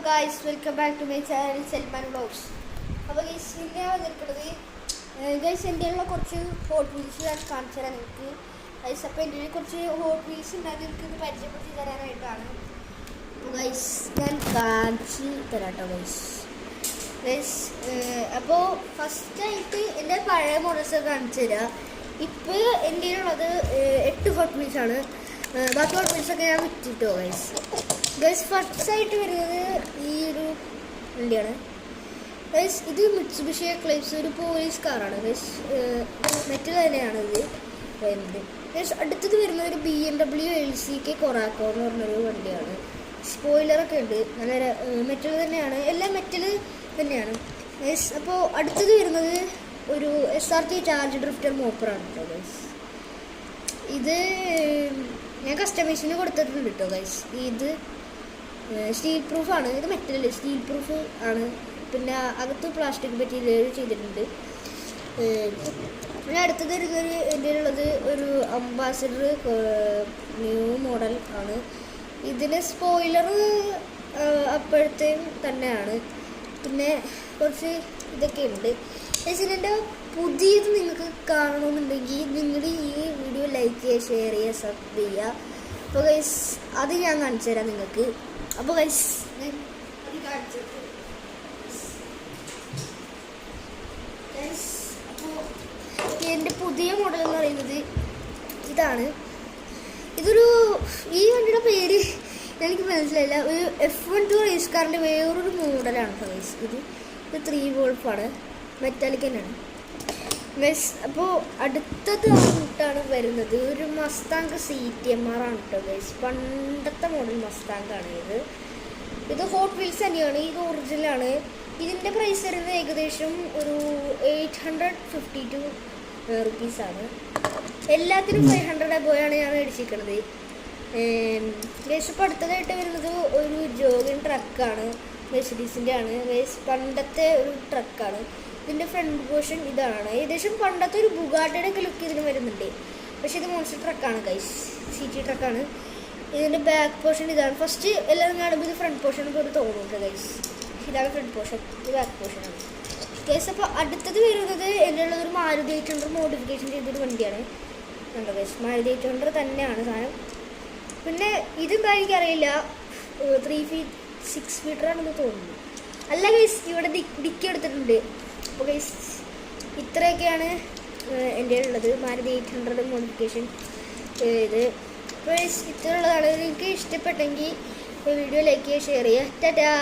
guys, welcome back to my channel Selman Vlogs. അപ്പോൾ guys ഇന്ന് ഞാൻ വന്നിരിക്കുന്നത് ഗൈസ് എൻ്റെ ഉള്ള കുറച്ച് ഹോട്ട് വീൽസ് ഞാൻ കാണിച്ചു തരാം നിങ്ങൾക്ക് ഗൈസ്. അപ്പോൾ എൻ്റെ കുറച്ച് ഹോട്ട് വീൽസ് ഉണ്ടാക്കി നിങ്ങൾക്ക് പരിചയപ്പെടുത്തി തരാനായിട്ടാണ്. അപ്പോൾ ഗൈസ് ഞാൻ കാണിച്ച് തരാം കേട്ടോ ഗൈസ്. അപ്പോൾ ഫസ്റ്റായിട്ട് എൻ്റെ പഴയ മോഡൽസ് കാണിച്ചു തരാം. ഇപ്പോൾ എൻ്റെ ഉള്ളത് 8 ഹോട്ട് വീൽസാണ്. ബാക്കി ഹോട്ട് വീൽസൊക്കെ ഞാൻ വിറ്റിട്ടോ ഗൈസ്. ഫസ്റ്റായിട്ട് വരുന്നത് ഈ ഒരു വണ്ടിയാണ് ഗൈസ്. ഇത് മിറ്റ്സുബിഷി എക്ലിപ്സ്, ഒരു പോലീസ് കാറാണ് ഗൈസ്. മെറ്റൽ തന്നെയാണ് ഇത് വരുന്നത് ഗൈസ്. അടുത്തത് വരുന്നത് ഒരു BMW LCK കൊറാക്കോ എന്ന് പറഞ്ഞൊരു വണ്ടിയാണ്. സ്പോയിലറൊക്കെ ഉണ്ട്, നല്ല മെറ്റൽ തന്നെയാണ്, എല്ലാം മെറ്റൽ തന്നെയാണ് ഗൈസ്. അപ്പോൾ അടുത്തത് വരുന്നത് ഒരു SRT ചാർജ് ഡ്രിഫ്റ്റർ മോപ്പറാണ് കേട്ടോ ഗൈസ്. ഇത് ഞാൻ കസ്റ്റമൈസിന് കൊടുത്തിട്ടുണ്ട് കേട്ടോ ഗൈസ്. ഇത് സ്റ്റീൽ പ്രൂഫാണ്, ഇത് മെറ്റലല്ല, സ്റ്റീൽ പ്രൂഫ് ആണ്. പിന്നെ അകത്ത് പ്ലാസ്റ്റിക് മെറ്റീരിയൽ ചെയ്തിട്ടുണ്ട്. പിന്നെ അടുത്തത് വരുന്നത് എൻ്റെ ഉള്ളത് ഒരു അംബാസഡർ ന്യൂ മോഡൽ ആണ്. ഇതിന് സ്പോയിലർ അപ്പോഴത്തേയും തന്നെയാണ്. പിന്നെ കുറച്ച് ഇതൊക്കെ ഉണ്ട്. ഇതിൻ്റെ പുതിയത് നിങ്ങൾക്ക് കാണണമെന്നുണ്ടെങ്കിൽ നിങ്ങൾ ഈ വീഡിയോ ലൈക്ക് ചെയ്യുക, ഷെയർ ചെയ്യുക, സബ്സ്ക്രൈബ് ചെയ്യുക. അപ്പോൾ ഗൈസ് അത് ഞാൻ കാണിച്ചു തരാം നിങ്ങൾക്ക്. അപ്പോൾ ഗൈസ് അത് കാണിച്ചു അപ്പോൾ എൻ്റെ പുതിയ മോഡൽ എന്ന് പറയുന്നത് ഇതാണ്. ഇതൊരു ഈ വണ്ടിയുടെ പേര് എനിക്ക് മനസ്സിലായില്ല. ഒരു F12 റേസ് കാറിൻ്റെ വേറൊരു മോഡലാണ് കേട്ടോ ഗൈസ്. ഇത് 3 വോൾഫാണ്, മെറ്റാലിക് തന്നെയാണ് ഗൈസ്. അപ്പോൾ അടുത്തത് ാണ് വരുന്നത് ഒരു മസ്താങ്ക് CTMR ആണ് കേട്ടോ ഗൈസ്. പണ്ടത്തെ മോഡൽ മസ്താങ്കാണ് ഇത് ഹോട്ട് വീൽസ് തന്നെയാണ്. ഇത് ഒറിജിനലാണ്. ഇതിൻ്റെ പ്രൈസ് വരുന്നത് ഏകദേശം ഒരു 852 റുപ്പീസാണ്. എല്ലാത്തിനും 500 പോയാണ് ഞാൻ മേടിച്ചിരിക്കുന്നത് ഗൈസ്. ഇപ്പോൾ അടുത്തതായിട്ട് വരുന്നത് ഒരു ജോഗിങ് ട്രക്കാണ്, മെഴ്സിഡീസിൻ്റെ ആണ് ഗൈസ്. പണ്ടത്തെ ഒരു ട്രക്കാണ്. ഇതിൻ്റെ ഫ്രണ്ട് പോർഷൻ ഇതാണ്. ഏകദേശം പണ്ടത്തെ ഒരു ബുഗാട്ടിയുടെ ഒക്കെ ലുക്ക് ഇതിന് വരുന്നുണ്ട്. പക്ഷേ ഇത് മോൺസ്റ്റർ ട്രക്കാണ് ഗൈസ്, CT ട്രക്കാണ്. ഇതിൻ്റെ ബാക്ക് പോർഷൻ ഇതാണ്. ഫസ്റ്റ് എല്ലാവരും കാണുമ്പോൾ ഇത് ഫ്രണ്ട് പോർഷൻ പോലെ തോന്നുന്നുണ്ട് ഗൈസ്. ഇതാണ് ഫ്രണ്ട് പോർഷൻ, ഇത് ബാക്ക് പോർഷനാണ് ഗൈസ്. അപ്പോൾ അടുത്തത് വരുന്നത് എൻ്റെ ഉള്ളതൊരു മാരുതി 800 മോഡിഫിക്കേഷൻ ചെയ്തൊരു വണ്ടിയാണ് കണ്ടോ ഗൈസ്. മാരുതി 800 തന്നെയാണ് സാധനം. പിന്നെ ഇതെന്താ എനിക്കറിയില്ല, 3 feet 6 മീറ്ററാണെന്ന് തോന്നുന്നു. അല്ല ഗൈസ്, ഇവിടെ ഡിക്കി എടുത്തിട്ടുണ്ട്. അപ്പോൾ ഗൈസ് ഇത്രയൊക്കെയാണ് എൻ്റെ ഉള്ളത് മാരുതി 800 മോഡിഫിക്കേഷൻ ഇത്. അപ്പോൾ ഗൈസ് ഇത്രയുള്ളതാണ്. നിങ്ങൾക്ക് ഇഷ്ടപ്പെട്ടെങ്കിൽ വീഡിയോ ലൈക്ക് ചെയ്യുക, ഷെയർ ചെയ്യുക. ടാറ്റാ.